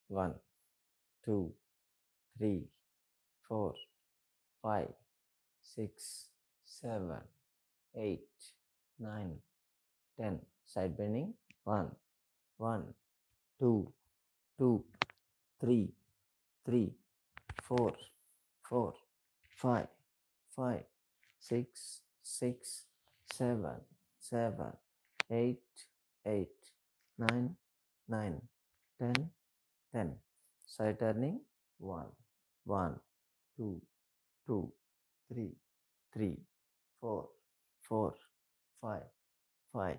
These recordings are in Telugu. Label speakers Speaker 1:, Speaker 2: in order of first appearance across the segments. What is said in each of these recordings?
Speaker 1: 1, 2, 3, 4, 5, 6, 7, 8, 9, 10. Side bending. 1, 1, 2, 2, 3, 3, 4, 4, 5, 5, 6, 6, 7, 7, 8, 8, 9, 9, 10, 10. Side turning. 1, 1, 2, 2, 3, 3, 4, 4, 5, 5,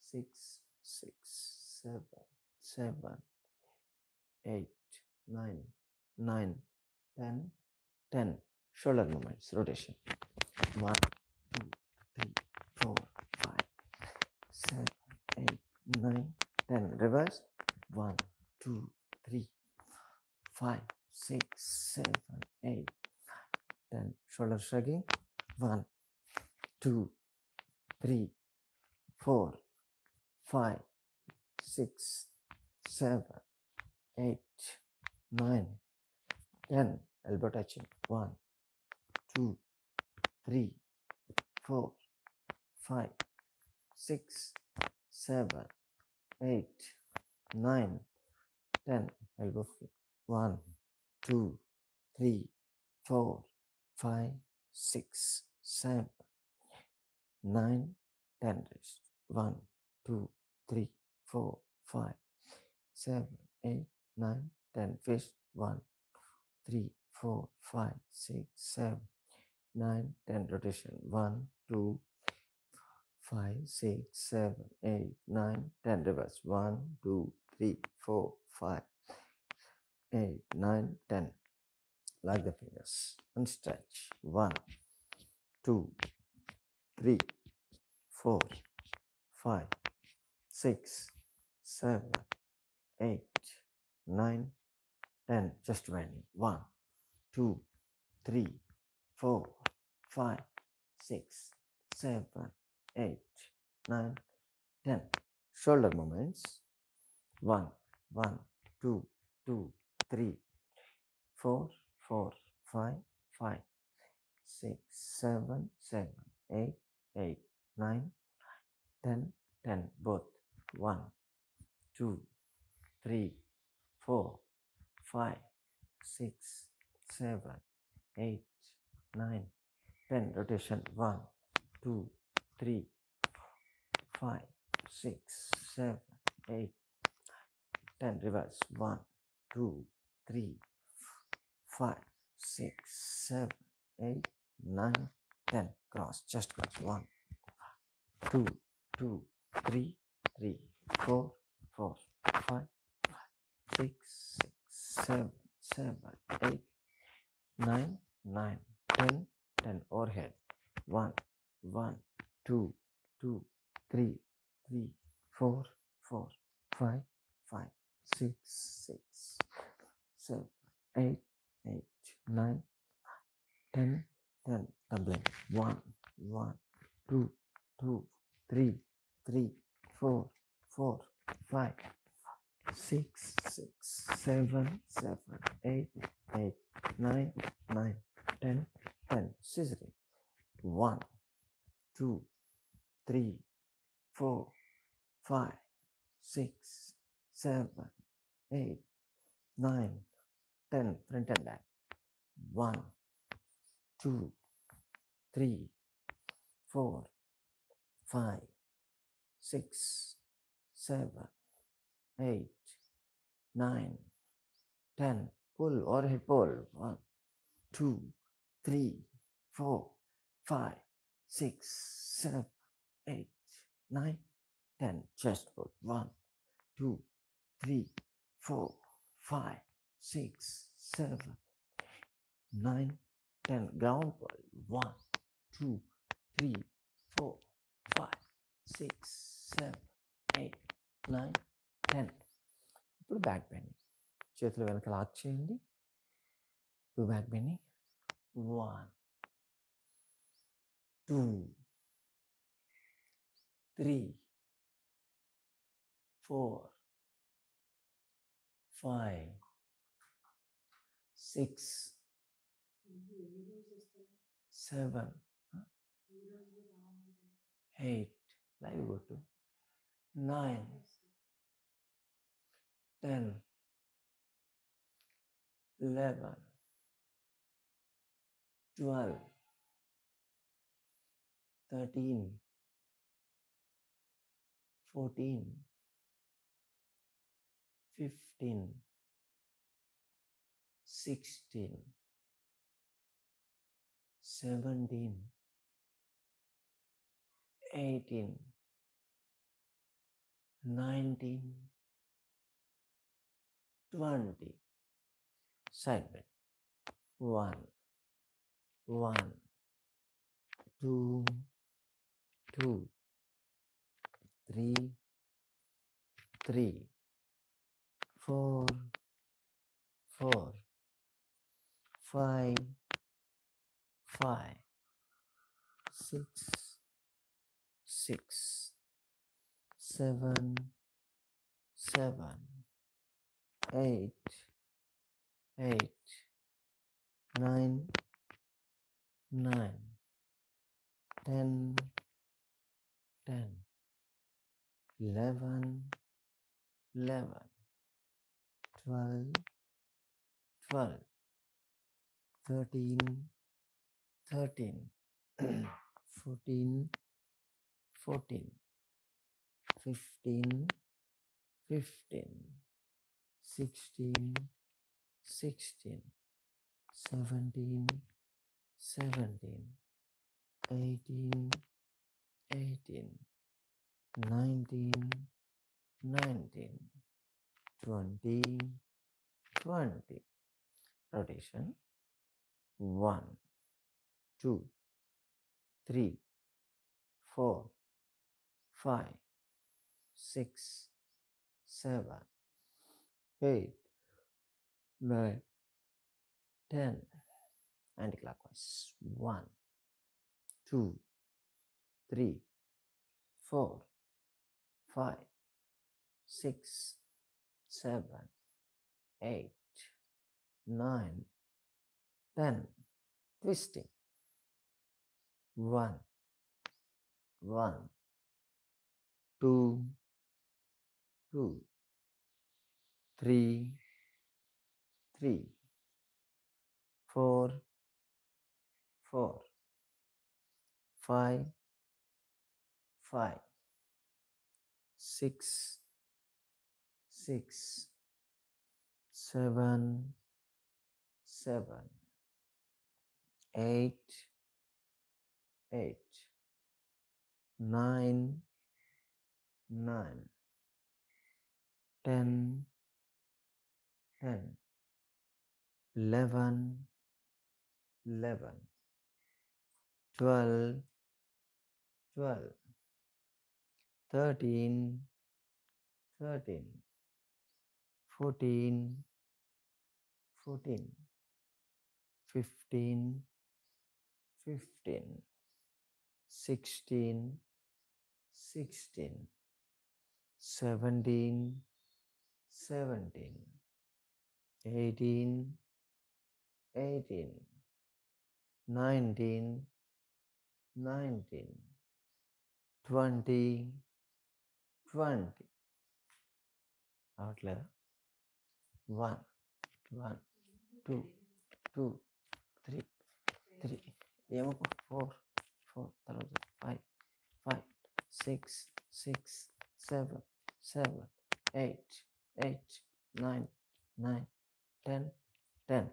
Speaker 1: 6, 6, 7, 7, 8, 9, 9, 10, 10. Shoulder movements, rotation. 1, 2, 3, 4, 5, 7, 8, 9, 10. Reverse. 1, 2, 3, 5, 6, 7, 8, 10. Shoulder shrugging. 1, 2, 3, 4, 5, 6, 7, 8, 9, 10. Elbow touching. 1, 2, 3, 4, 5, 6, 7, 8, 9, 10. Elbow flip. 1, 2, 3, 4, 5, 6, 7, 9, 10. Wrist. 1, 2, 3, 4, 5, 7, 8, 9, 10. Fist. 1, 3, 4, 5, 6, 7, 9, 10. Rotation. 1, 2, 5, 6, 7, 8, 9, 10. Reverse. 1, 2, 3, 4, 5, 8, 9, 10. Lock the fingers and stretch. 1, 2, 3, 4, 5, 6, 7, 8, 9, 10. Just bending. 1, 2, 3, 4, 5, 6, 7, 8, 9, 10. Shoulder movements. 1, 1, 2, 2, 3, 4, 4, 5, 5, 6, 7, 7, 8, 8, 9, 10, 10. Both. 1, 2, 3, 4, 5, 6, 7, 8, 9, 10. Rotation. 1, 2, 3, 5, 6, 7, 8, 10. Reverse. 1, 2, 3, 5, 6, 7, 8, 9, 10. Cross. Just cross. 1, 2, 2, 3, 3, 4, 4, 5, 6, 6, 7, 7, 8, 9, 9, 10, 10. Overhead. 1, 1, 2, 2, 3, 3, 4, 4, 5, 5, 6, 6, 7, 8, 8, 9, 10, 10. Tumbling. 1, 1, 2, 2, 3, 3, 4, 4, 5, 6, 6, 7, 7, 8, 8, 9, 9, 10, 10. Scissoring. 1, 2, 3, 4, 5, 6, 7, 8, 9, 10. Front and back. 1, 2, 3, 4, 5, 6, 7, 8, 9, 10. Pull overhead pull. 1, 2, 3, 4, 5, 6, 7, 8, 9, 10. Chest pull. 1, 2, 3, 4, 5, 6, 7, 9, 10. Ground pull. 1, 2, 3, 4, 5, 6, 7, 8, 9, 10. ఇప్పుడు బ్యాక్ బెండింగ్. చేతులు వెనక లాక్ చేయండి. ఇప్పుడు back bending. 1, 2, 3, 4, 5, 6, 7, 8, live go to 9, 10, 11, 12, 13, 14, 15, 16, 17, 18, 19, 20. Side bend. 1, 1, 2, 2, 3, 3, 4, 4, 5, 5, 6, 6, 7, 7, 8, 8, 9, 9, 10, 10, 11, 11, 12, 12, 13, 13, 14, 14, 15, 15, 16, 16, 17, 17, 18, 18, 19, 19, 20, 20. Rotation. 1, 2, 3, 4, 5, 6, 7, 8, 9, 10. Anti-clockwise. 1, 2, 3, 4, 5, 6, 7, 8, 9, 10. Twisting. 1, 1, 2, 2, 3, 3, 4, 4, 5, 5, 6, 6, 7, 7, 8, 8, 9, 9, 10, 10, 11, 11, 12, 12, 13, 13, 14, 14, 15, 15, 16, 16, 17, 17, 18, 18, 19, 19, 20, 20. అవట్లేదా? 1, 1, 2, 2, 3, 3, ఏమో 4, 4, తర్వాత 5, 5, 6, 6, 7, 7, 8, 8, 9, 9, 10, 10.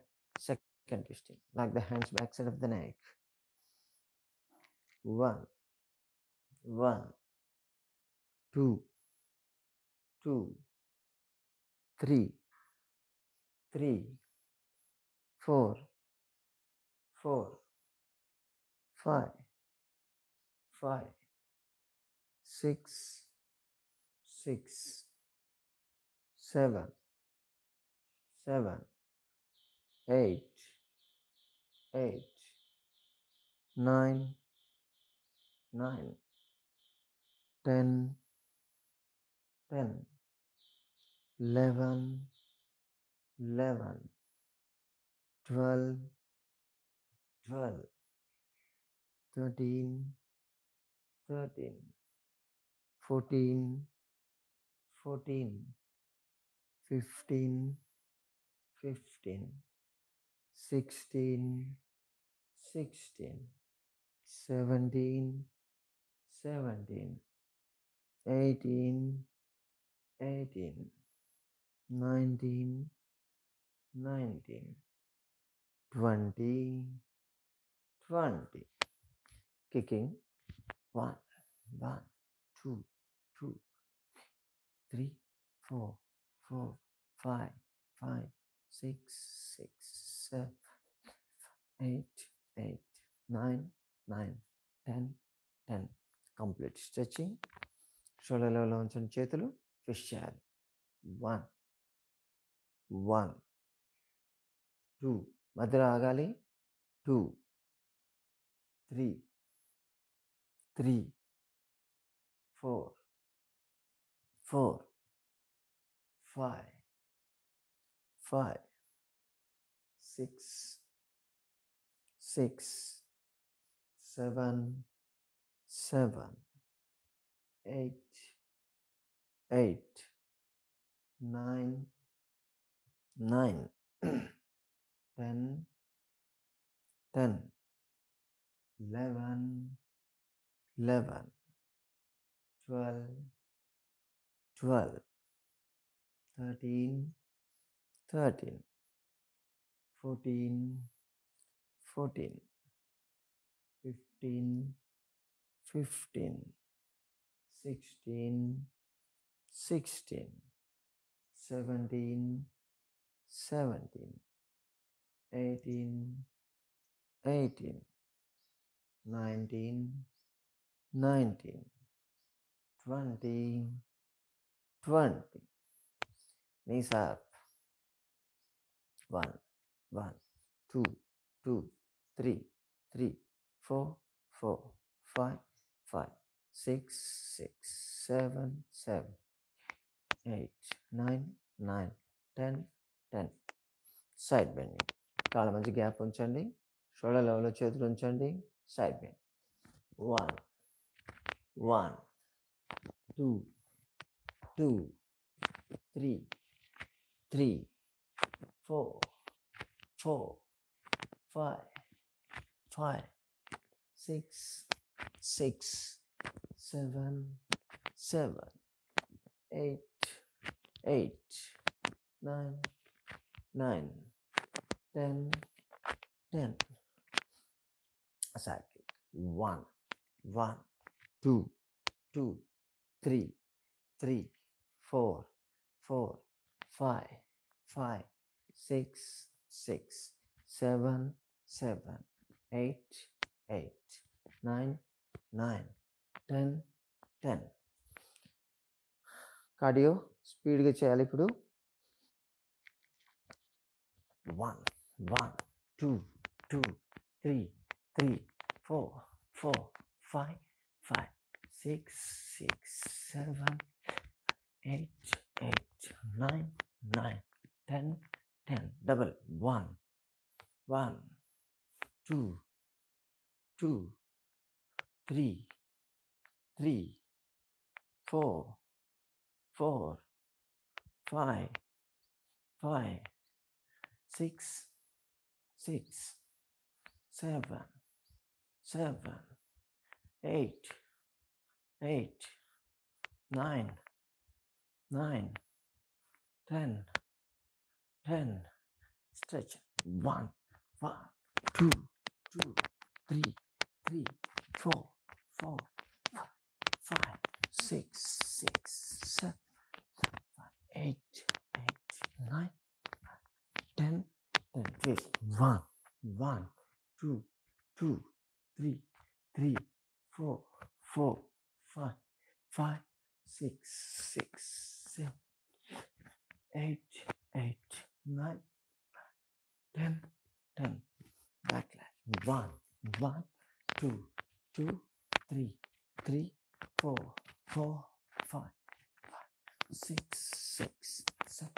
Speaker 1: Second twisting, like the hands backside of the neck. 1, 1, 2, 2, 3, 3, 4, 4, 5, 5, 6, 6, 7, 7, 8, 8, 9, 9, 10, 10, 11, 11, 12, 12, 13, 13, 14, 14, 15, 15, 16, 16, 17, 17, 18, 18, 19, 19, 20, 20. Kicking. 1, 1, 2, 2, 3, 4, 4, 5, 5, 6, 6, 7, 8, 8, 9, 9, 10, 10. Complete stretching. షోల్డర్లో ఉంచిన చేతులు ఫిష్ చేయాలి. 1, 1, 2, మధ్యలో ఆగాలి. 2, 3, 3, 4, 4, 5, 5, 6, 6, 7, 7, 8, 8, 9, 9, 10, 10, 11, 11, 12, 12, 13, 13, 14, 14, 15, 15, 16, 16, 17, 17, 18, 18, 19, 19, 20, 20. Knees up. 1, 1, 2, 2, 3, 3, 4, 4, 5, 5, 6, 6, 7, 7, 8, 9, 9, 10, 10. Side bending. కాళ్ళ మధ్య గ్యాప్ ఉంచండి. షోల్డర్ లెవెల్లో చేతులు ఉంచండి. Side bend. 1, 1, 2, 2, 3, 3, 4, 4, 5, 5, 6, 6, 7, 7, 8, 8, 9, 9, 10, 10. Side kick. 1, 1, 2, 2, 3, 3, 4, 4, 5, 5, 6, 6, 7, 7, 8, 8, 9, 9, 10, 10. Cardio స్పీడ్గా చేయాలి ఇప్పుడు. 1, 1, 2, 2, 3, 3, 4, 4, 5, 5, 6, 6, 7, 8, 8, 9, 9, 10, 10. Double. 1, 1, 2, 2, 3, 3, 4, 4, 5, 5, 6, 6, 7, 7, 8, 8, 9, 9, 10, 10. Stretch. 1, 1, 2, 2, 3, 3, 4, 4, 5, 6, 6, 7, 8, 8, 9, 10, 10. Twist. 1, 1, 2, 2, 3, 3, 4, 4, 5, 5, 6, 6, 7, 8, 8, 9, 10, 10. Backlash. 1, 1, 2, 2, 3, 3, 4, 4, 5, 6, 6, 7,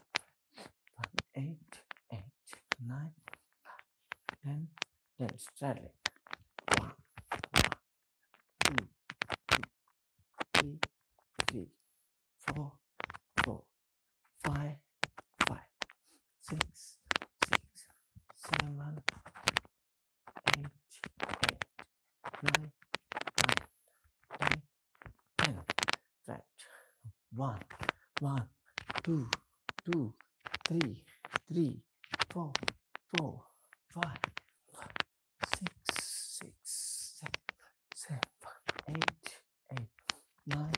Speaker 1: 8, 8, 9, 10. Straight leg. 1, 2, 3, 3, 4, 4, 5, 5, 6, 6, 7, 8, 8, 9, 9, 10, 10. Right. 1, 1, 2, 2, 3, 3, 4, 4, 5, 6, 6, 7, 8, 8, 9,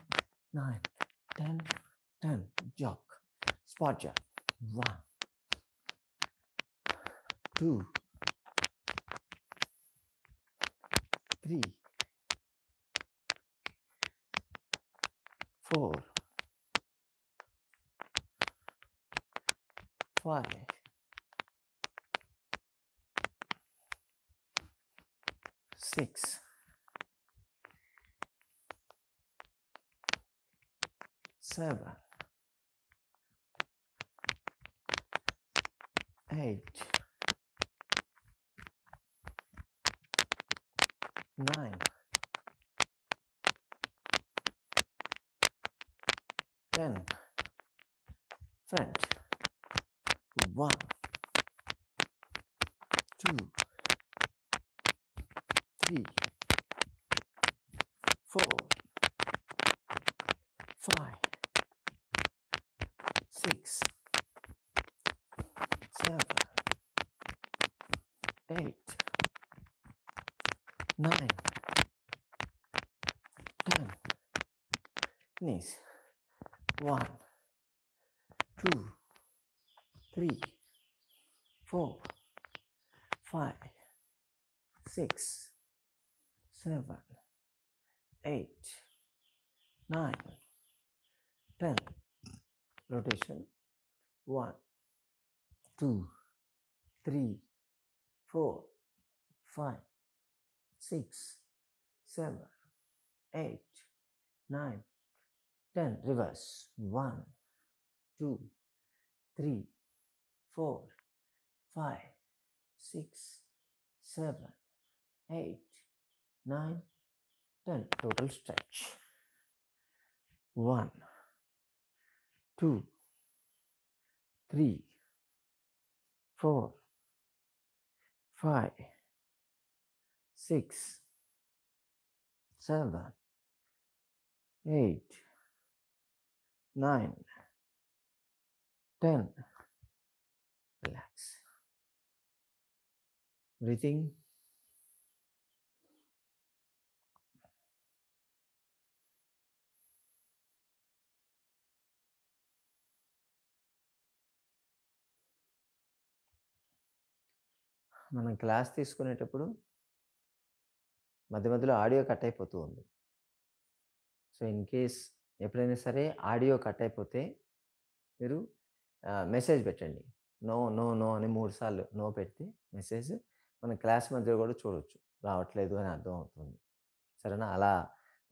Speaker 1: 9, 10, 10. Jog. Spot jog. 1, 2, 3, 4, 5, 6, 7, 8, 9, 10. Front. 1, 2, 3, 4, 5, 6, 7, 8, 9, 10. Knees. 1, 2, 3, 4, 5, 6, 7, 8, 9, 10. Rotation. 1, 2, 3, 4, 5, 6, 7, 8, 9, 10. Reverse. 1, 2, 3, 4, 5, 6, 7, 8, 9, 10. Total stretch. 1, 2, 3, 4, 5, 6, 7, 8, 9, 10. Relax. Breathing. మనం క్లాస్ తీసుకునేటప్పుడు మధ్య మధ్యలో ఆడియో కట్ అయిపోతూ ఉంది. సో ఇన్ కేస్ ఎప్పుడైనా సరే ఆడియో కట్ అయిపోతే మీరు మెసేజ్ పెట్టండి. నో నో నో అని 3 సార్లు నో పెడితే మెసేజ్ మన క్లాస్ మధ్యలో కూడా చూడొచ్చు. రావట్లేదు అని అర్థం అవుతుంది. సరేనా? అలా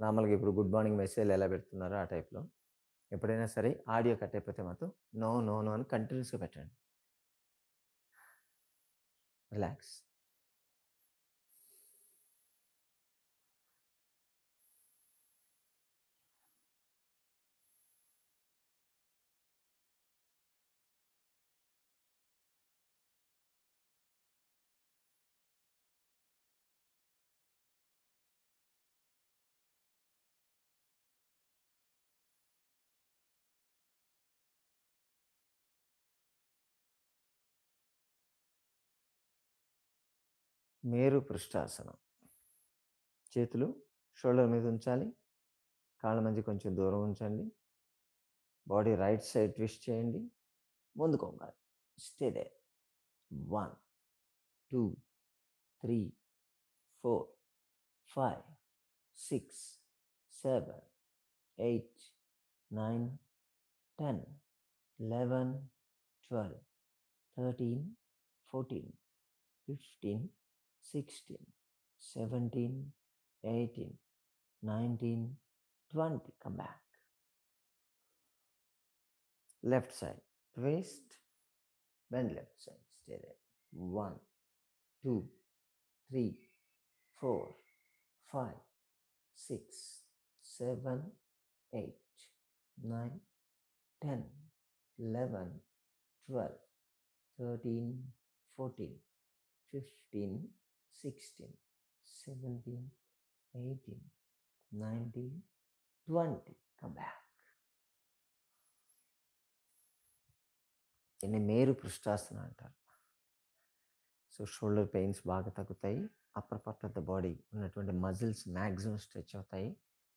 Speaker 1: నార్మల్గా ఇప్పుడు గుడ్ మార్నింగ్ మెసేజ్లు ఎలా పెడుతున్నారో ఆ టైప్లో ఎప్పుడైనా సరే ఆడియో కట్ అయిపోతే మాత్రం నో నో నో అని కంటిన్యూస్గా పెట్టండి. రిలాక్స్. మేరు పృష్ఠాసనం. చేతులు షోల్డర్ మీద ఉంచాలి. కాళ్ళ మధ్య కొంచెం దూరం ఉంచండి. బాడీ రైట్ సైడ్ ట్విస్ట్ చేయండి. ముందుకు వంగాలి. Stay there. 1, 2, 3, 4, 5, 6, 7, 8, 9, 10, 11, 12, 13, 14, 15, 16, 17, 18, 19, 20. Come back. Left side. Twist. Bend left side. Stay there. 1, 2, 3, 4, 5, 6, 7, 8, 9, 10, 11, 12, 13, 14, 15, 16, 17, 18, 19, 20. Come back. దీన్ని మేరు పృష్ఠాసన అంటారు. సో షోల్డర్ పెయిన్స్ బాగా తగ్గుతాయి. Upper part of the body ఉన్నటువంటి మజిల్స్ మ్యాక్సిమం స్ట్రెచ్ అవుతాయి.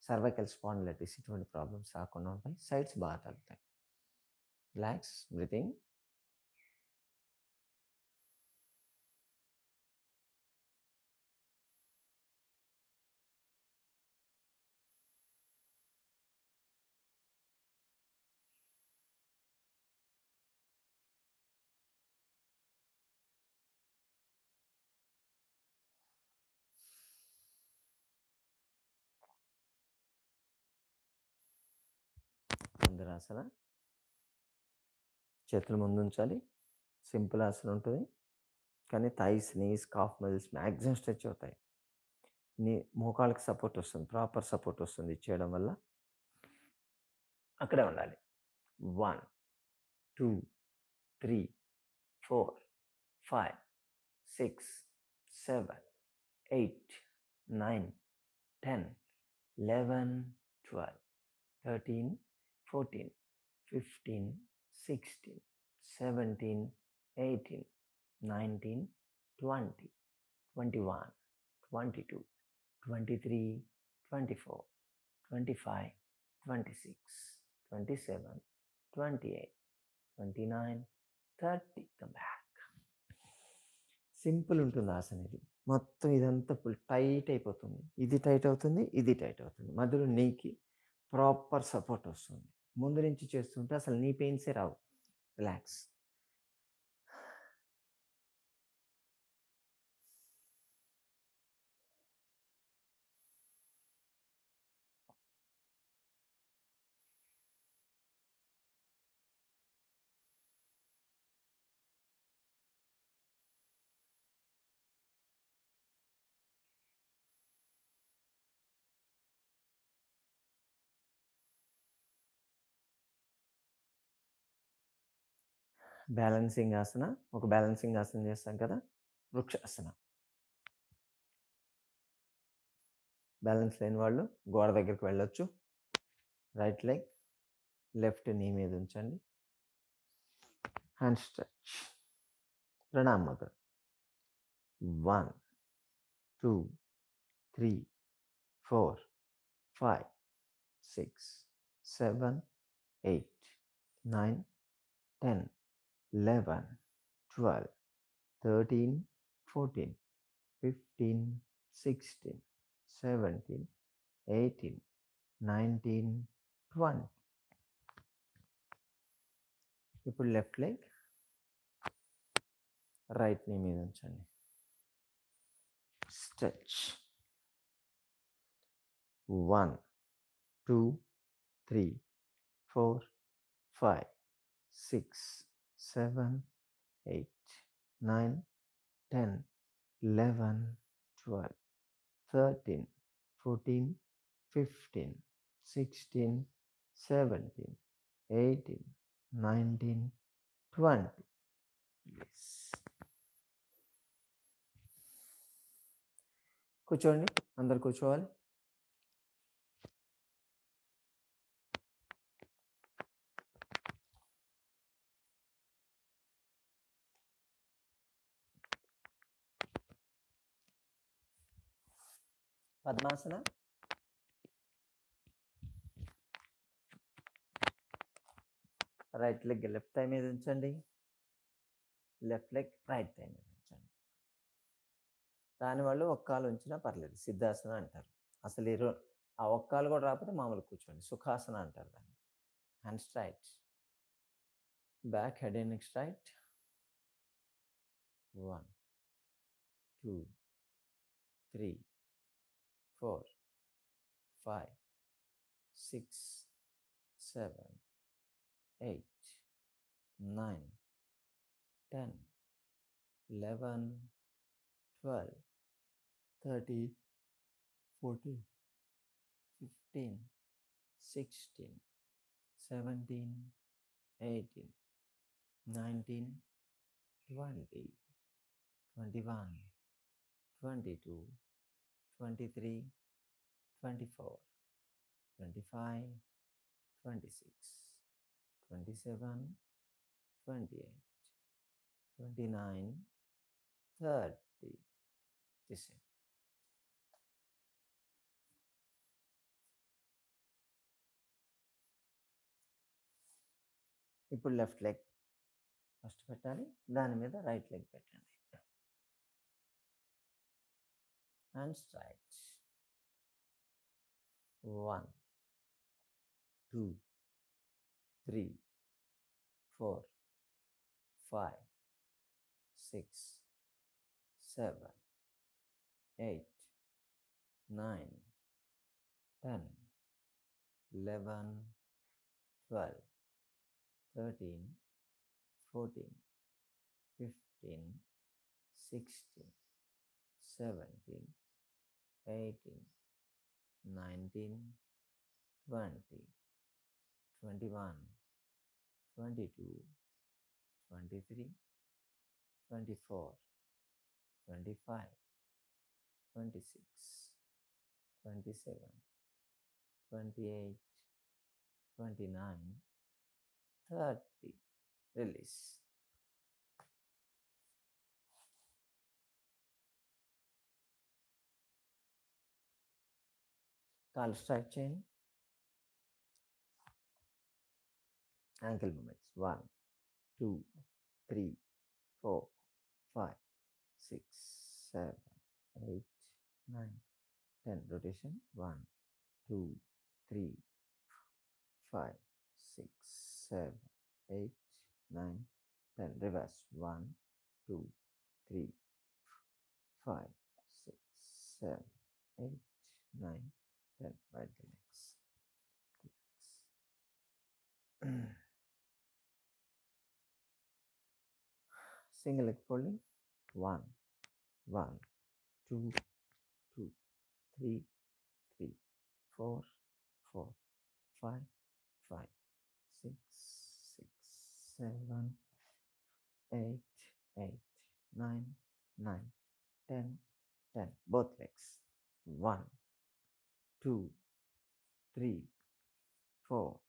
Speaker 1: సర్వైకల్ స్పాండిలైటిస్ ఇటువంటి ప్రాబ్లమ్స్ రాకుండా ఉంటాయి. సైడ్స్ బాగా తగ్గుతాయి. Relax breathing. ధనురాసన. చేతులు ముందు ఉంచాలి. సింపుల్ ఆసన ఉంటుంది, కానీ thighs, knees, calf muscles maximum stretch అవుతాయి. నీ మోకాళ్ళకి సపోర్ట్ వస్తుంది, ప్రాపర్ సపోర్ట్ వస్తుంది. ఇది చేయడం వల్ల అక్కడే ఉండాలి. 1, 2, 3, 4, 5, 6, 7, 8, 9, 10, 11, 12, 13, 14, 15, 16, 17, 18, 19, 20, 21, 22, 23, 24, 25, 26, 27, 28, 29, 30. Come back. సింపుల్ ఉంటుంది ఆసన ఇది. మొత్తం ఇదంతా ఫుల్ టైట్ అయిపోతుంది. ఇది టైట్ అవుతుంది, ఇది టైట్ అవుతుంది. మధ్యలో నీకి ప్రాపర్ సపోర్ట్ వస్తుంది. ముందు నుంచి చేస్తుంటే అసలు నీ పెయిన్సే రావు. రిలాక్స్. బ్యాలెన్సింగ్ ఆసన. ఒక బ్యాలెన్సింగ్ ఆసన చేస్తాం కదా, వృక్షాసన. బ్యాలెన్స్ లేని వాళ్ళు గోడ దగ్గరికి వెళ్ళొచ్చు. రైట్ లెగ్ లెఫ్ట్ నీ మీద ఉంచండి. Hand stretch. ప్రణామ్ ముద్ర. 1, 2, 3, 4, 5, 6, 7, 8, 9, 10, 11, 12, 13, 14, 15, 16, 17, 18, 19, 20. ఇప్పుడు లెఫ్ట్ లెగ్ రైట్ నీ మీద ఉంచండి. స్ట్రెచ్. 1, 2, 3, 4, 5, 6, 7, 8, 9, 10, 11, 12, 13, 14, 15, 16, 17, 18, 19, 20. Yes. కూర్చోండి, అందరు కూర్చోవాలి. Padmasana. Right leg left thigh మీద ఉంచండి. లెఫ్ట్ లెగ్ రైట్ థై మీద ఉంచండి. రాని వాళ్ళు ఒక్క కాలు ఉంచినా పర్లేదు, సిద్ధాసన అంటారు. అసలు ఆ ఒక్క కాలు కూడా రాకపోతే మామూలు కూర్చోండి, సుఖాసన అంటారు దాన్ని. Hand straight, back, head and neck straight. 1, 2, 3, 4, 5, 6, 7, 8, 9, 10, 11, 12, 30, 40, 15, 16, 17, 18, 19, 20, 21, 22, 23, 24, 25, 26, 27, 28, 29, 30. This is ఇప్పుడు లెఫ్ట్ లెగ్ ఫస్ట్ పెట్టాలి, దాని మీద రైట్ లెగ్ పెట్టండి. And straight. 1, 2, 3, 4, 5, 6, 7, 8, 9, 10, 11, 12, 13, 14, 15, 16, 17, 18, 19, 20, 21, 22, 23, 24, 25, 26, 27, 28, 29, 30. Release. Kaal strike chain. Ankle movements. 1, 2, 3, 4, 5, 6, 7, 8, 9, 10. Rotation. 1, 2, 3, 5, 6, 7, 8, 9, 10. Reverse. 1, 2, 3, 5, 6, 7, 8, 9, 10. Right the legs. Single leg folding. 1, 1, 2, 2, 3, 3, 4, 4, 5, 5, 6, 6, 7, 8, 8, 9, 9, 10, 10. Both legs. 1, 2, 3, 4,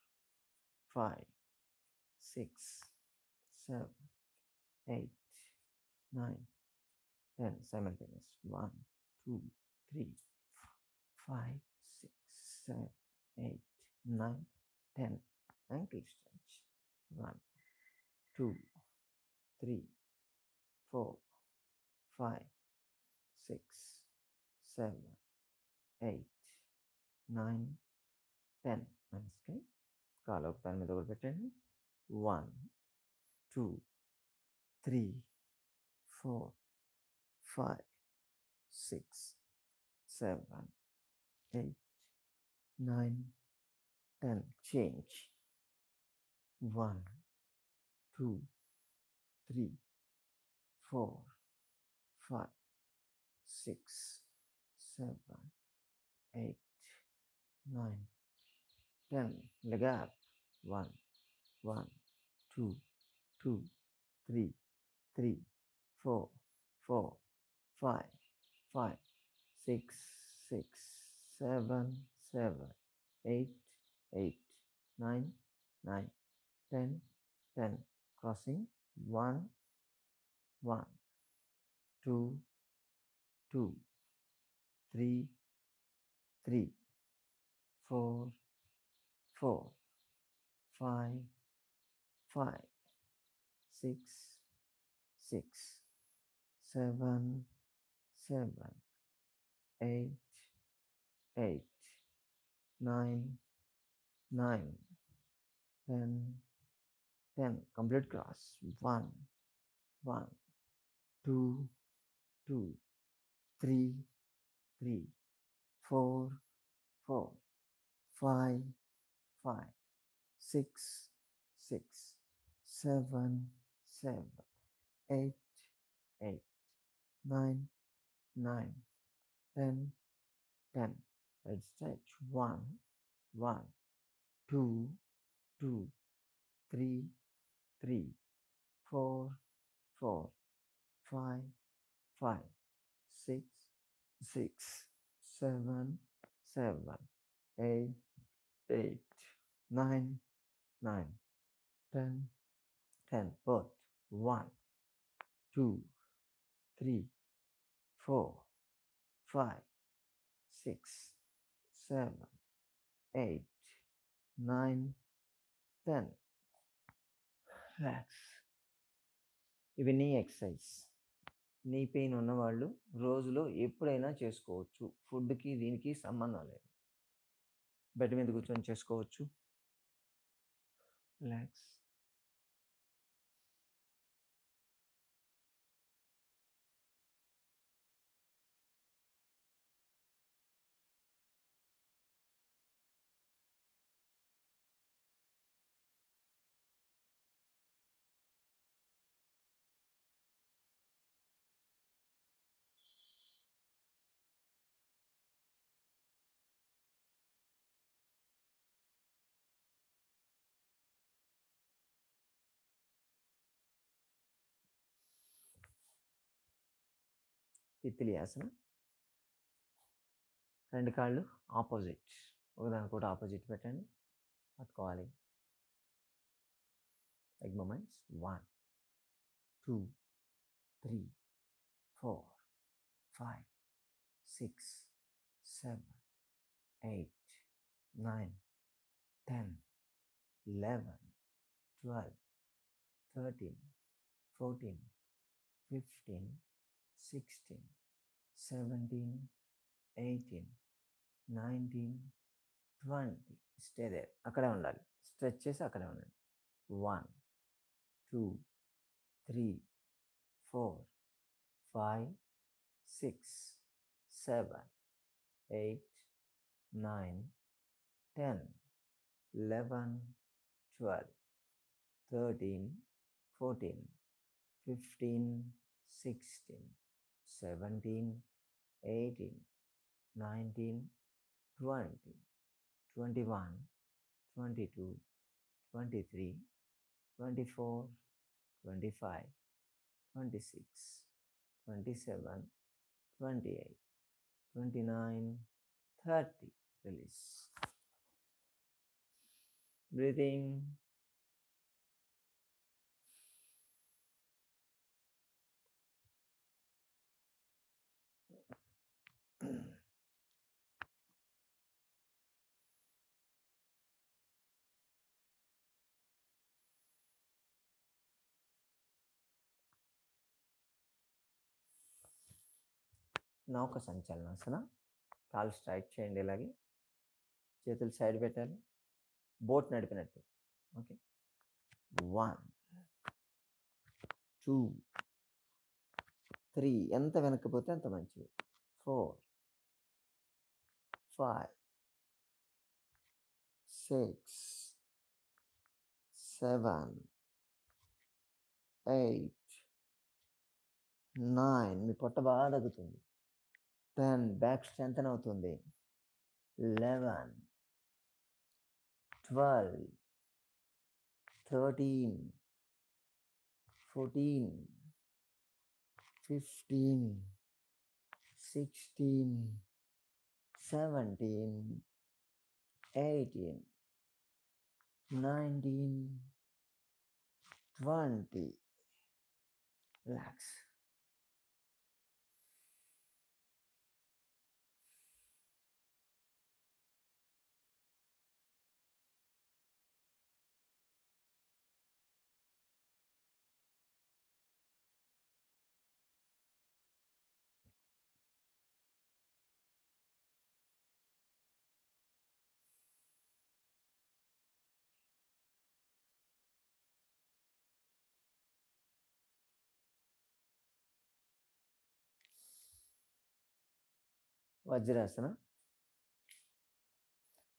Speaker 1: 5, 6, 7, 8, 9, 10. Simultaneous. 1, 2, 3, 5, 6, 7, 8, 9, 10. Ankle stretch. 1, 2, 3, 4, 5, 6, 7, 8, 9, 10. మనసుకి కాలు ఒక దాని మీద కూడా పెట్టండి. 1, 2, 3, 4, 5, 6, 7, 8, 9, 10. Change. 1, 2, 3, 4, 5, 6, 7, 8, 9, 10. Leg up. 1, 1, 2, 2, 3, 3, 4, 4, 5, 5, 6, 6, 7, 7, 8, 8, 9, 9, 10, 10. Crossing. 1, 1, 2, 2, 3, 3, 4, 4, 5, 5, 6, 6, 7, 7, 8, 8, 9, 9, 10, 10. Complete cross. 1, 1, 2, 2, 3, 3, 4, 4, 5, 5, 6, 6, 7, 7, 8, 8, 9, 9, 10, 10. Let's stretch. 1, 1, 2, 2, 3, 3, 4, 4, 5, 5, 6, 6, 7, 7, 8, 8, 9, 9, 10, 10. Both. 1, 2, 3, 4, 5, 6, 7, 8, 9, 10. Relax. ఇవి నీ ఎక్సర్సైజ్. నీ పెయిన్ ఉన్నవాళ్ళు రోజులో ఎప్పుడైనా చేసుకోవచ్చు. ఫుడ్‌కి దీనికి సంబంధం లేదు. బెడ్ మీద కూర్చొని చేసుకోవచ్చు. రిలాక్స్. తిత్లీ ఆసన. 2 కాళ్ళు ఆపోజిట్. ఒకదానికొకటి ఆపోజిట్ పెట్టండి. పట్టుకోవాలి. Leg movements. 1, 2, 3, 4, 5, 6, 7, 8, 9, 10, 11, 12, 13, 14, 15, 16, 17, 18, 19, 20. Stay there. అక్కడే ఉండాలి. స్ట్రెచ్ చేసి అక్కడే ఉండండి. 1, 2, 3, 4, 5, 6, 7, 8, 9, 10, 11, 12, 13, 14, 15, 16, 17, 18, 19, 20, 21, 22, 23, 24, 25, 26, 27, 28, 29, 30. Release. Breathing. నౌక సంచలనాసన. కాలు స్ట్రైట్ చేయండి. ఇలాగే చేతులు సైడ్ పెట్టాలి. బోట్ నడిపినట్టు. ఓకే. 1, 2, 3. ఎంత వెనక్కిపోతే అంత మంచిది. 4, 5, 6, 7, 8, 9. మీ పొట్ట బాగా తగ్గుతుంది. 10. బ్యాక్ స్ట్రెంథెన్ అవుతుంది. 11, 12, 13, 14, 15, 16, 17, 18, 19, 20. Relax. వజ్రాసన.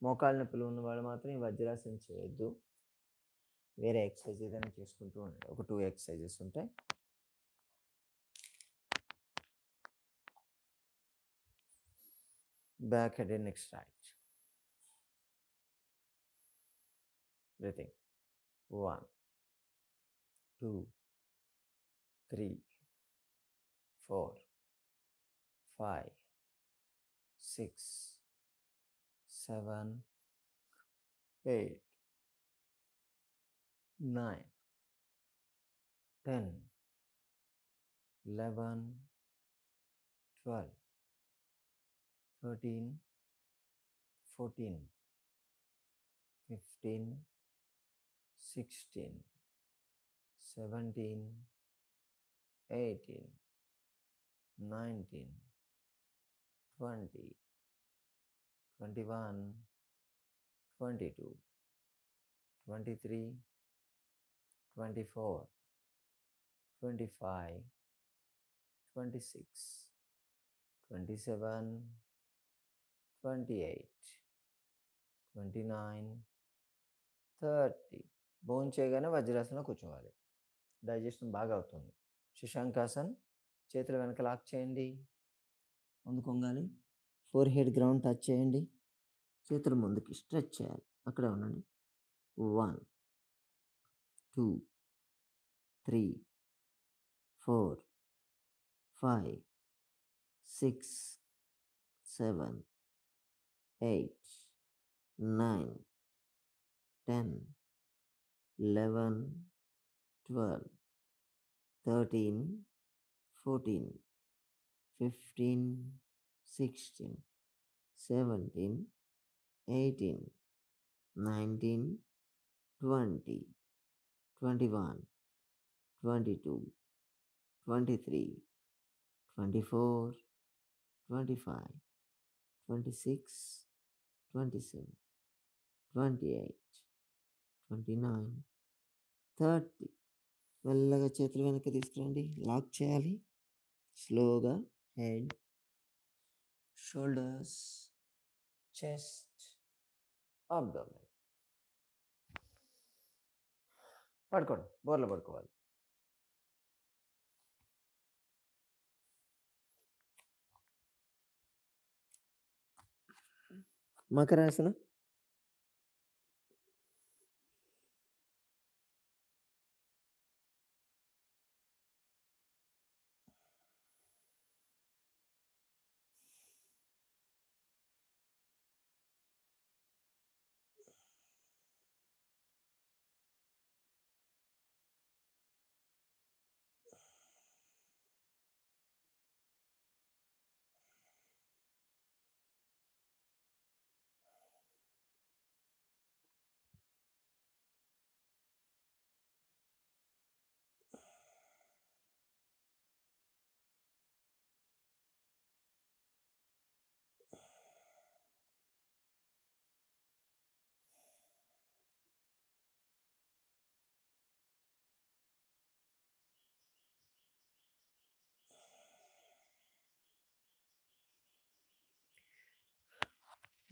Speaker 1: మోకాళ్ళ నొప్పులు ఉన్న వాళ్ళు మాత్రం ఈ వజ్రాసనం చేయొద్దు. వేరే ఎక్సర్సైజ్ ఏదైనా చేసుకుంటూ ఉండండి. ఒక 2 ఎక్సర్సైజెస్ ఉంటాయి. back head and neck straight. Breathing. 1, 2, 3, 4, 5, 6, 7, 8, 9, 10, 11, 12, 13, 14, 15, 16, 17, 18, 19, 20, 21, 22, 23, 24, 25, 26, 27, 28, 29, 30. భోజనం చేయగానే వజ్రాసనం కూర్చోవాలి. డైజెషన్ బాగా అవుతుంది. శశాంకాసన్. చేతులు వెనక లాక్ చేయండి. ముందుకు వంగాలి. ఫోర్ హెడ్ గ్రౌండ్ టచ్ చేయండి. చేతులు ముందుకి స్ట్రెచ్ చేయాలి. అక్కడే ఉండండి. 1, 2, 3, 4, 5, 6, 7, 8, 9, 10, 11, 12, 13, 14, 15, 16, 17, 18, 19, 20, 21, 22, 23, 24, 25, 26, 27, 28, 29, 30. మెల్లగా చేతులు వెనక్కి తీసుకురండి. లాక్ చేయాలి. స్లోగా హెడ్, షోల్డర్స్, చెస్ట్, అబ్డోమెన్. పడుకోండి. బోర్లో పడుకోవాలి. మకరాసన.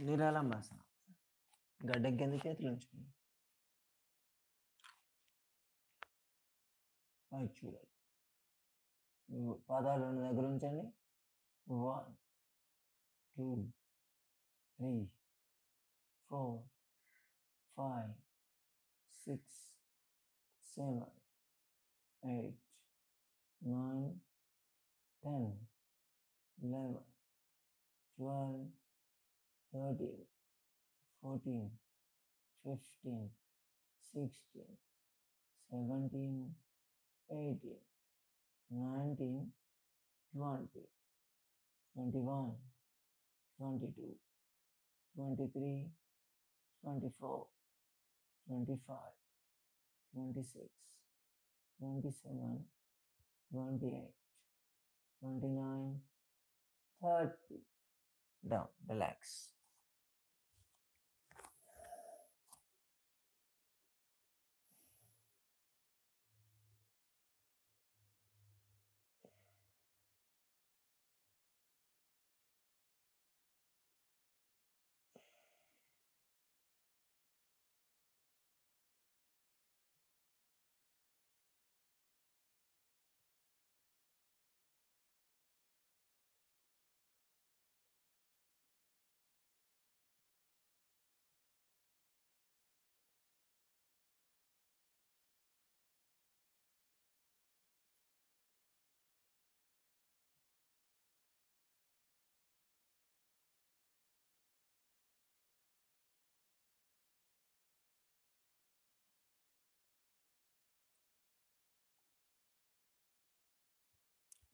Speaker 1: నిరాళంబాసన. గడ్డం కింద చేతులు ఉంచుకోండి. పైకి చూడాలి. పాదాలు ఉన్న దగ్గర ఉంచండి. 1, 2, 3, 4, 5, 6, 7, 8, 9, 10, 11, 12, 13, 14, 15, 16, 17, 18, 19, 20, 21, 22, 23, 24, 25, 26, 27, 28, 29, 30. Down. Relax.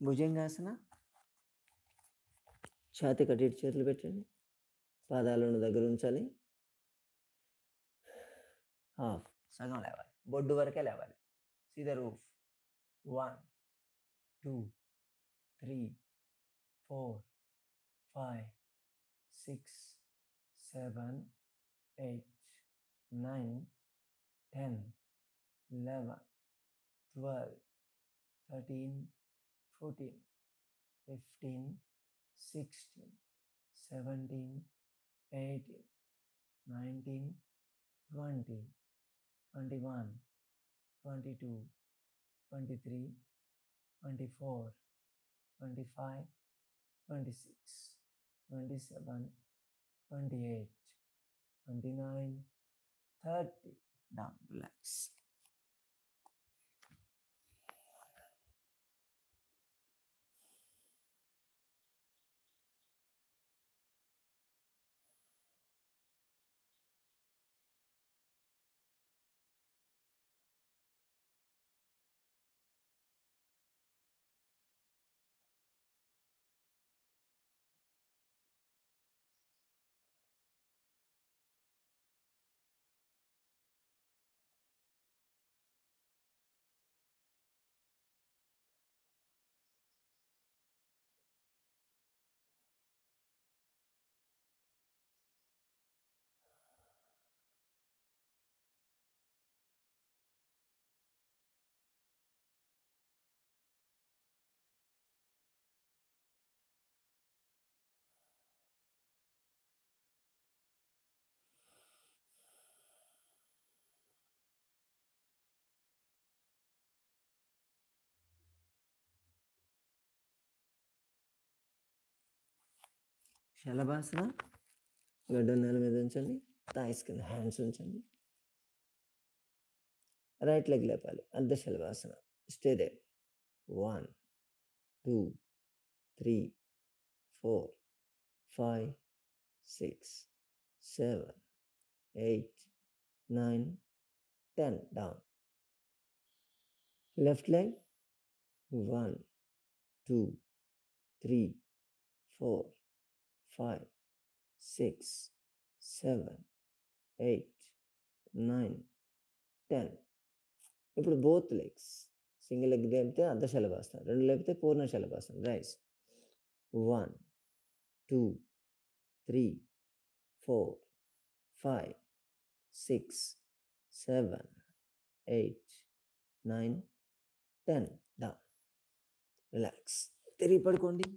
Speaker 1: భుజంగాసన. ఛాతీ కట్టి ఇటు చేతులు పెట్టండి. పాదాలను దగ్గర ఉంచాలి. హాఫ్ సగం లేవాలి. బొడ్డు వరకే లేవాలి. See the roof. 1 2 3 4 5 6 7 8 9 10 11 12 13 14 15 16 17 18 19 20 21 22 23 24 25 26 27 28 29 30. Down, relax. Shalabhasana. గడ్డ నేల మీద ఉంచండి. థాయిస్ కింద హ్యాండ్స్ ఉంచండి. రైట్ లెగ్ లేపాలి. Ardha Shalabhasana. Stay there. 1 2 3 4 5 6 7 8 9 10. Down. Left leg. 1 2 3 4 5 6 7 8 9 10. ఇప్పుడు బోత్ లెగ్స్. సింగిల్ లెగ్ లేపితే అర్ధ శలభాసనం, రెండు లేపితే పూర్ణ శలభాసనం. రైస్. 1 2 3 4 5 6 7 8 9 10. డౌన్. రిలాక్స్. తిరిగి పడుకోండి.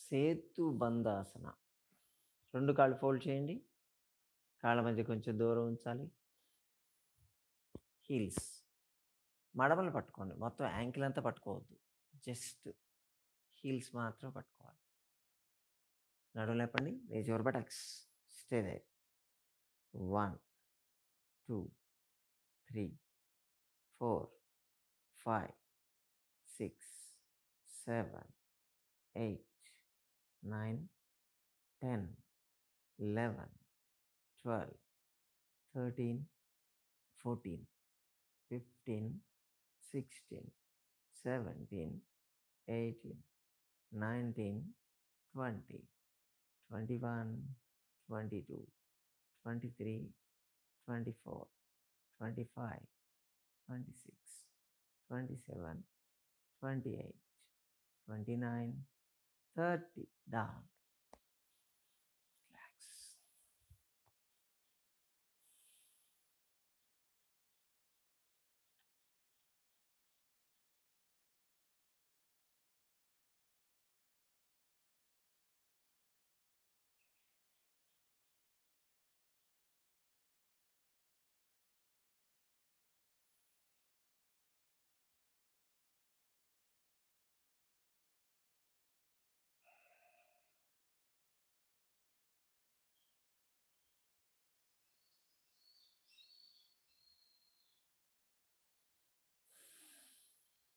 Speaker 1: సేతు బంధాసన. రెండు కాళ్ళు ఫోల్డ్ చేయండి. కాళ్ళ మధ్య కొంచెం దూరం ఉంచాలి. హీల్స్ మడమలు పట్టుకోండి. మొత్తం యాంకిల్ అంతా పట్టుకోవద్దు. జస్ట్ హీల్స్ మాత్రం పట్టుకోవాలి. నడుము లేపండి. Raise your buttocks. Stay there. 1 2 3 4 5 6 7 8 9 10 11 12 13 14 15 16 17 18 19 20 21 22 23 24, 25, 26, 27, 28, 29, 30. Down. Relax.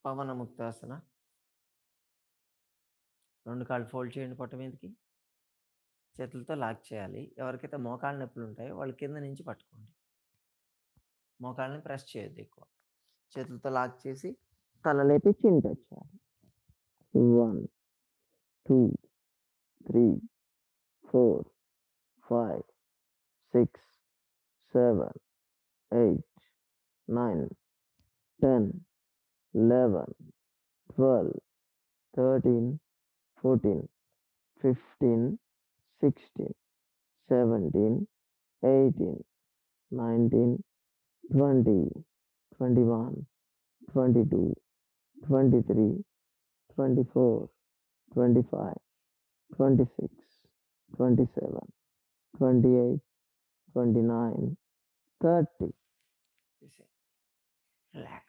Speaker 1: పవన ముక్తాసన. 2 కాళ్ళు ఫోల్డ్ చేయండి పొట్ట మీదకి. చేతులతో లాక్ చేయాలి. ఎవరికైతే మోకాళ్ళ నొప్పులు ఉంటాయో వాళ్ళు కింద నుంచి పట్టుకోండి. మోకాళ్ళని ప్రెస్ చేయొద్దు ఎక్కువ. చేతులతో లాక్ చేసి తల లేపి చిన్ టచ్ చేయాలి. 1, 2, 3, 4, 5, 6, 7, 8, 9, 10, 11, 12, 13, 14, 15, 16, 17, 18, 19, 20, 21, 22, 23, 24, 25, 26, 27, 28, 29, 30. రిలాక్స్.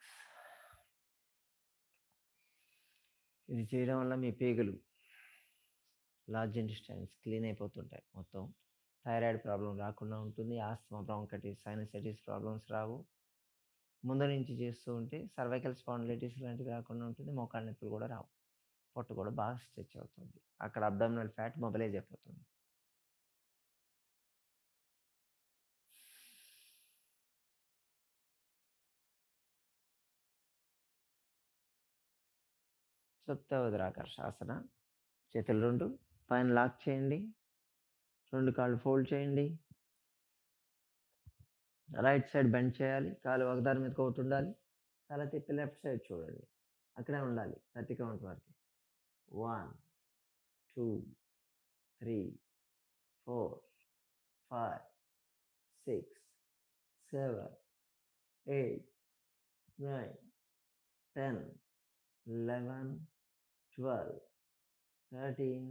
Speaker 1: ఇది చేయడం వల్ల మీ పేగులు, లార్జ్ ఇంటెస్టైన్స్ క్లీన్ అయిపోతుంటాయి. మొత్తం థైరాయిడ్ ప్రాబ్లం రాకుండా ఉంటుంది. ఆస్తమా, బ్రాంకైటిస్, సైనసైటిస్ ప్రాబ్లమ్స్ రావు. ముందు నుంచి చేస్తూ ఉంటే సర్వైకల్ స్పాండిలైటిస్ లాంటివి రాకుండా ఉంటుంది. మోకాళ్ళ నొప్పులు కూడా రావు. పొట్ట కూడా బాగా స్ట్రెచ్ అవుతుంది. అక్కడ అబ్డామినల్ ఫ్యాట్ మొబిలైజ్ అయిపోతుంది. సుప్తోదరాకర్షాసన. చేతులు 2 పైన లాక్ చేయండి. 2 కాళ్ళు ఫోల్డ్ చేయండి. రైట్ సైడ్ బెండ్ చేయాలి. కాలు ఒకదాని మీదకి ఒకటి ఉండాలి. తల తిప్పి లెఫ్ట్ సైడ్ చూడండి. అక్కడే ఉండాలి 30 కౌంట్ వరకు. 1, 2, 3, 4, 5, 6, 7, 8, 9, 10, 11, 12, 13,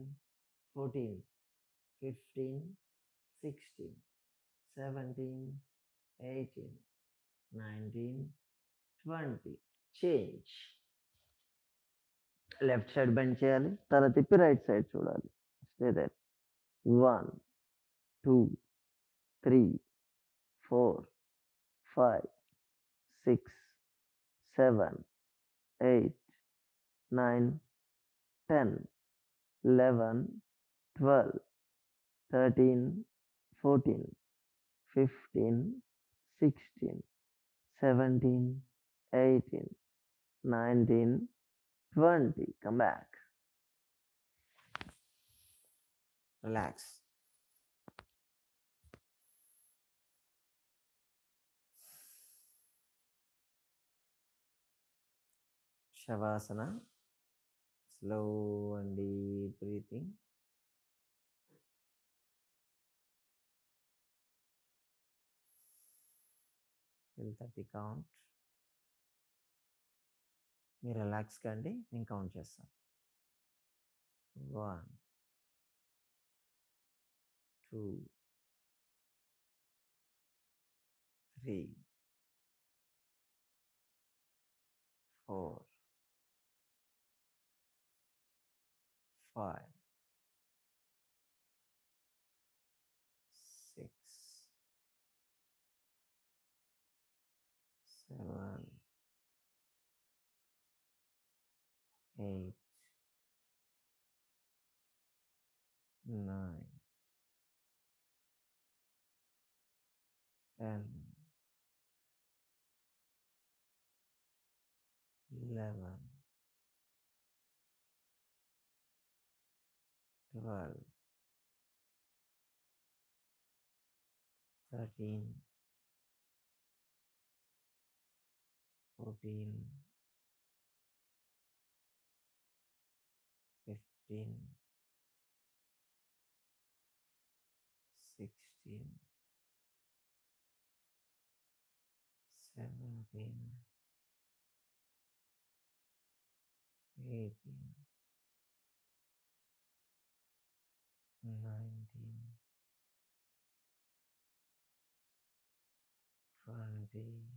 Speaker 1: 14, 15, 16, 17, 18, 19, 20. చేంజ్. లెఫ్ట్ సైడ్ బెండ్ చేయాలి. తల తిప్పి రైట్ సైడ్ చూడాలి. Stay there. 1, 2, 3, 4, 5, 6, 7, 8, 9, 10, 11, 12, 13, 14, 15, 16, 17, 18, 19, 20. Come back. Relax. Shavasana. Slow and deep breathing. Till 30 count. మీరు రిలాక్స్ కండి. నేను కౌంట్ చేస్తాను. 1, 2, 3, 4, 5, 6, 7, 8, 9, 10, 11, 12, 13, 14, 15, 16, 17, 18, 19, 20,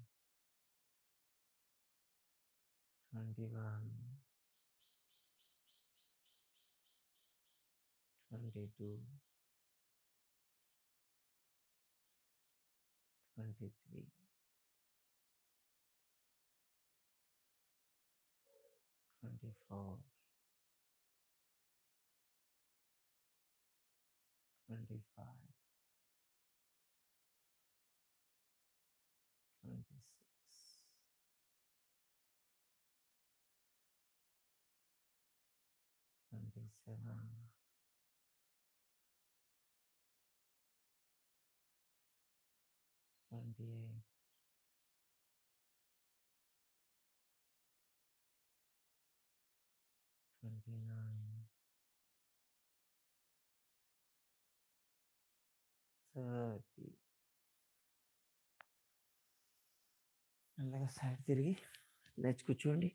Speaker 1: 21, 22, 23, 24, 25, 26, 27, 28, 29, 30. మెల్లగా సైడ్ తిరిగి లేచి కూర్చోండి.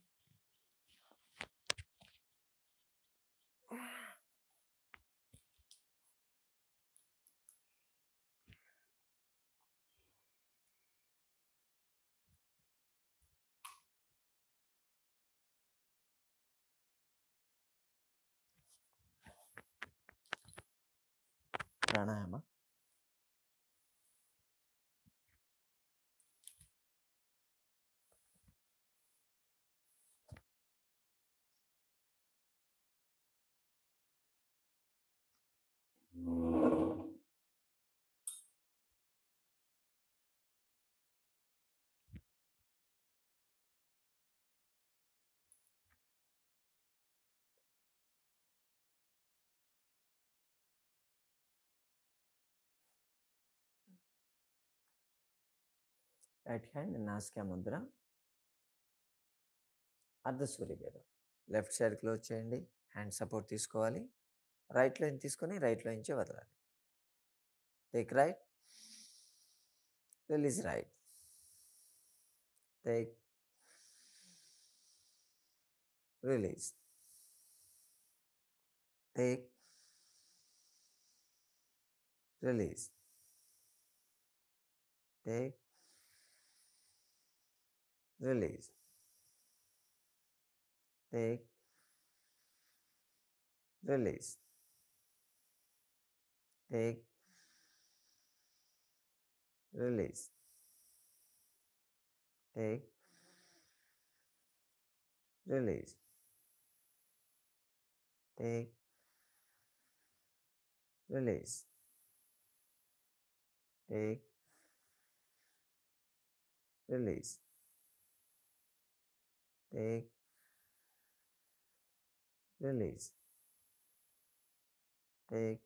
Speaker 1: ప్రాణాయామ. రైట్ హ్యాండ్ నాసికా ముద్ర, అర్ధ సూర్యభేదం. లెఫ్ట్ సైడ్ క్లోజ్ చేయండి. హ్యాండ్ సపోర్ట్ తీసుకోవాలి. రైట్లో నుంచి తీసుకొని రైట్లో నుంచే వదలాలి. Take right, release right. Take, release. Take, release. Take, release. Take, release. Take, release. Take, release. Take, release. Take, release. Take, release. Take,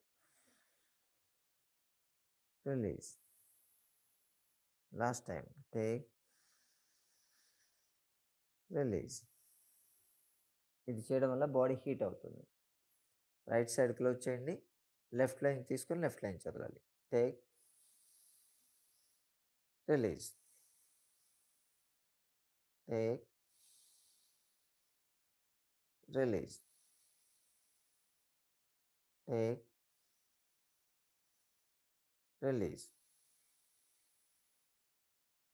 Speaker 1: release. Last time. Take, release. ఇది చేయడం వల్ల బాడీ హీట్ అవుతుంది. రైట్ సైడ్ క్లోజ్ చేయండి. లెఫ్ట్ లైన్ తీసుకొని లెఫ్ట్ లైన్ చదవాలి. Take, release. Take, release. Take, release.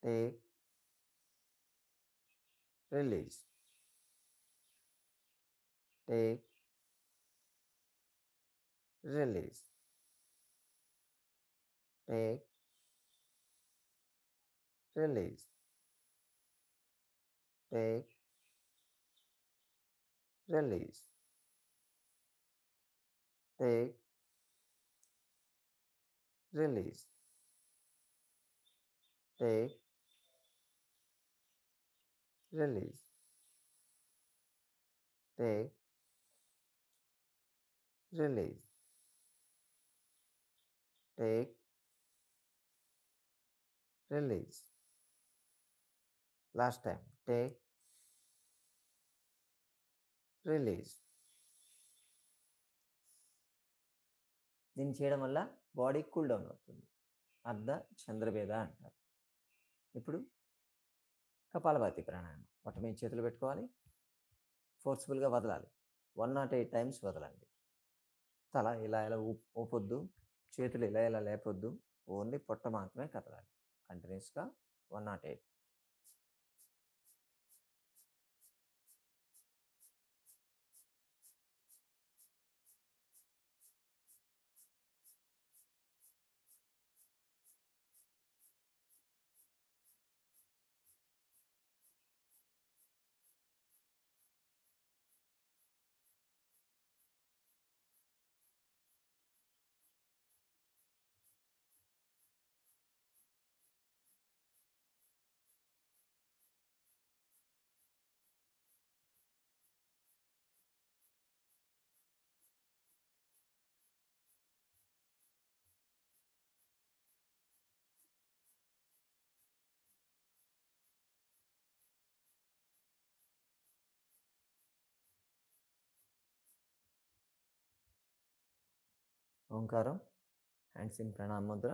Speaker 1: Take, release. Take, release. Take, release. Take, release. Take, release. Take, release. Take, release. Take, release. Last time. Take, release. దీన్ని చేయడం వల్ల బాడీ కూల్ డౌన్ అవుతుంది. అర్ధ చంద్రభేద అంటారు. ఇప్పుడు కపాలభాతి ప్రాణాయామం. పొట్ట మీద చేతులు పెట్టుకోవాలి, ఫోర్స్ఫుల్గా వదలాలి. 108 టైమ్స్ వదలండి. తల ఇలా ఇలా ఊపొద్దు, చేతులు ఇలా ఇలా లేపొద్దు, ఓన్లీ పొట్ట మాత్రమే కదలాలి. కంటిన్యూస్గా 108. ఓంకారం, hands in ప్రణామ Mudra.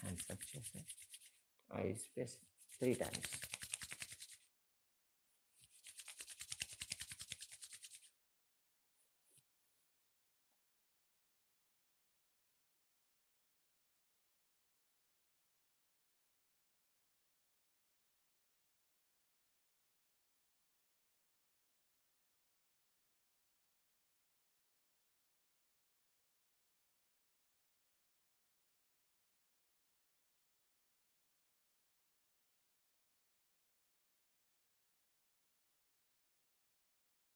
Speaker 1: Hands up చేసి ఐస్ ప్రెస్ 3 times.